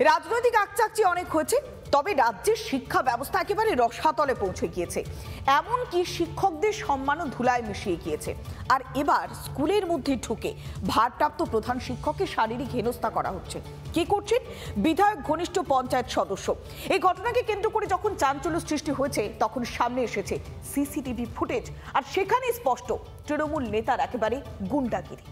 রাজনৈতিক আকচাকচি অনেক হয়েছে, তবে রাজ্যের শিক্ষা ব্যবস্থা একেবারে রসাতলে পৌঁছে গিয়েছে। এমনকি শিক্ষকদের সম্মানও ধুলায় মিশিয়ে গিয়েছে। আর এবার স্কুলের মধ্যে ঢুকে ভারপ্রাপ্ত প্রধান শিক্ষককে শারীরিক হেনস্থা করা হচ্ছে। কি করছেন বিধায়ক ঘনিষ্ঠ পঞ্চায়েত সদস্য। এই ঘটনাকে কেন্দ্র করে যখন চাঞ্চল্য সৃষ্টি হয়েছে, তখন সামনে এসেছে সিসিটিভি ফুটেজ, আর সেখানে স্পষ্ট তৃণমূল নেতার একেবারে গুন্ডাগিরি।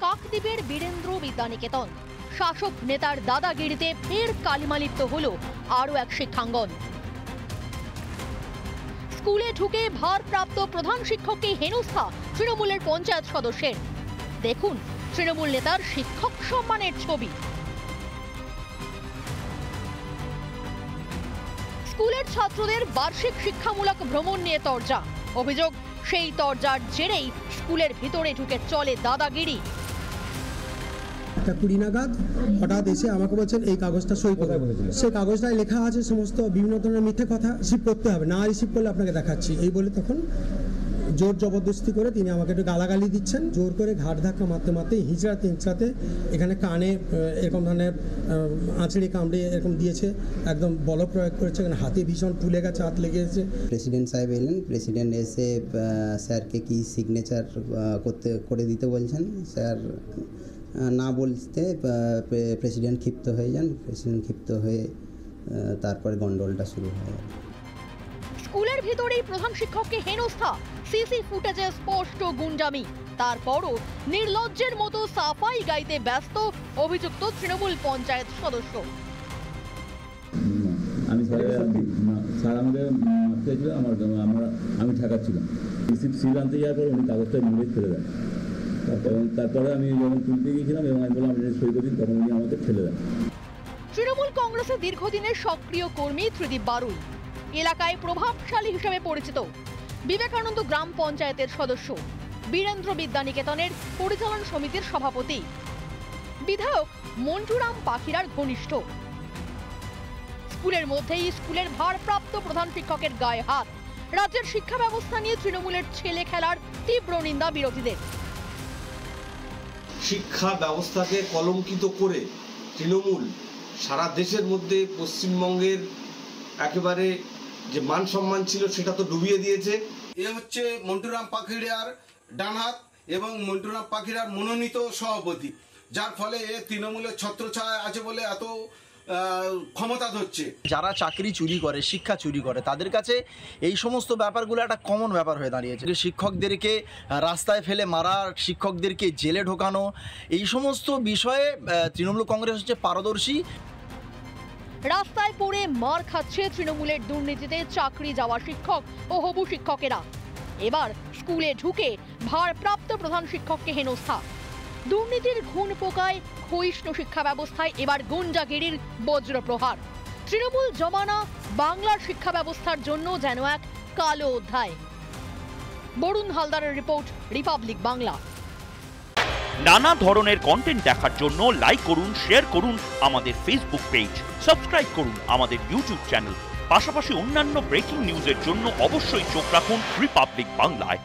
কাকদ্বীপের বীরেন্দ্র বিদ্যানিকেতন শাসক নেতার দাদাগিরিতে ফের কালিমালিপ্ত হলো আরো এক শিক্ষাঙ্গন। স্কুলে ঢুকে ভারপ্রাপ্ত প্রধান শিক্ষককে হেনস্থা তৃণমূলের পঞ্চায়েত সদস্যের। দেখুন তৃণমূল নেতার শিক্ষক সম্মানের ছবি। স্কুলের ছাত্রদের বার্ষিক শিক্ষামূলক ভ্রমণ নিয়ে তরজা। অভিযোগ, সেই তরজার জেরেই স্কুলের ভিতরে ঢুকে চলে দাদাগিরি। 20 নাগাদ হঠাৎ এসে আমাকে বলছেন এই কাগজটা সই করে। সেই কাগজটায় লেখা আছে সমস্ত বিভিন্ন ধরনের মিথ্যে কথা, রিসিভ করতে হবে, না রিসিভ করলে আপনাকে দেখাচ্ছি এই বলে তখন জোর জবরদস্তি করে তিনি আমাকে একটু গালাগালি দিচ্ছেন। জোর করে ঘাট ধাক্কা মারতে মারতে হিঁচড়াতে এখানে কানে এরকম ধরনের আঁচড়ে কামড়ে এরকম দিয়েছে, একদম বল প্রয়োগ করেছে, এখানে হাতে ভীষণ ফুলে গেছে, হাত লেগেছে। প্রেসিডেন্ট সাহেব এলেন, প্রেসিডেন্ট এসে স্যারকে কি সিগনেচার করে দিতে বলছেন। স্যার না বলতে প্রেসিডেন্ট ক্ষিপ্ত হয়ে যান। প্রেসিডেন্ট ক্ষিপ্ত হয়ে তারপরে গন্ডগোলটা শুরু হয়। স্কুলের ভিতরেই প্রধান শিক্ষককে হেনস্থা, সিসি ফুটেজে স্পষ্ট গুন্ডামি। তারপরও নির্লজ্জের মতো সাফাই গাইতে ব্যস্ত অভিযুক্ত তৃণমূল পঞ্চায়েত সদস্য। আমি স্যার আমাকে আমি ঠেকাচ্ছিলাম। রিসিভ সিল আনতে যাওয়ার পর উনি কাগজটা মুড়ে ফেলে দেন। তারপরে আমি যখন তুলতে গিয়েছিলাম এবং আমি বললাম আপনি সই করে দিন, তখন উনি আমাকে ফেলে দেন। তৃণমূল কংগ্রেসের দীর্ঘদিনের সক্রিয় কর্মী ত্রিদীপ বারুই, এলাকায় প্রভাবশালী হিসেবে পরিচিত। বিবেকানন্দ গ্রাম পঞ্চায়েতের সদস্য, বীরেন্দ্র বিদ্যানিকেতনের পরিচালন সমিতির সভাপতি, বিধায়ক মন্টুরাম পাখিরার ঘনিষ্ঠ। স্কুলের মধ্যেই স্কুলের ভারপ্রাপ্ত প্রধান শিক্ষকের গায়ে হাত। রাজ্যের শিক্ষা ব্যবস্থা নিয়ে তৃণমূলের ছেলে খেলার তীব্র নিন্দা বিরোধীদের। শিক্ষা ব্যবস্থাকে কলঙ্কিত করে তৃণমূল সারা দেশের মধ্যে পশ্চিমবঙ্গের একেবারে যে মান সম্মান ছিল সেটা তো ডুবিয়ে দিয়েছে। এ হচ্ছে মন্টুরাম পাখিরার ডানহাত এবং মন্টুরাম পাখিরার মনোনীত সভাপতি, যার ফলে এ তৃণমূলের ছত্রছায়া আছে বলে এত ক্ষমতা ধরছে। যারা চাকরি চুরি করে, শিক্ষা চুরি করে, তাদের কাছে এই সমস্ত ব্যাপারগুলো একটা কমন ব্যাপার হয়ে দাঁড়িয়েছে। শিক্ষকদেরকে রাস্তায় ফেলে মারা, শিক্ষকদেরকে জেলে ঢোকানো, এই সমস্ত বিষয়ে তৃণমূল কংগ্রেস হচ্ছে পারদর্শী। রাস্তায় পড়ে মার খাচ্ছে তৃণমূলের দুর্নীতিতে চাকরি যাওয়া শিক্ষক ও হবু শিক্ষকেরা। এবার স্কুলে ঢুকে ভারপ্রাপ্ত প্রধান শিক্ষককে হেনস্থা। দুর্নীতির ঘুণ পোকায় ক্ষয়িষ্ণু শিক্ষা ব্যবস্থায় এবার গুন্ডাগিরির বজ্রপ্রহার। তৃণমূল জমানা বাংলার শিক্ষা ব্যবস্থার জন্য যেন এক কালো অধ্যায়। বরুণ হালদারের রিপোর্ট, রিপাবলিক বাংলা। নানা ধরনের কন্টেন্ট দেখার জন্য লাইক করুন, শেয়ার করুন আমাদের ফেসবুক পেজ, সাবস্ক্রাইব করুন আমাদের ইউটিউব চ্যানেল। পাশাপাশি অন্যান্য ব্রেকিং নিউজের জন্য অবশ্যই চোখ রাখুন রিপাবলিক বাংলায়।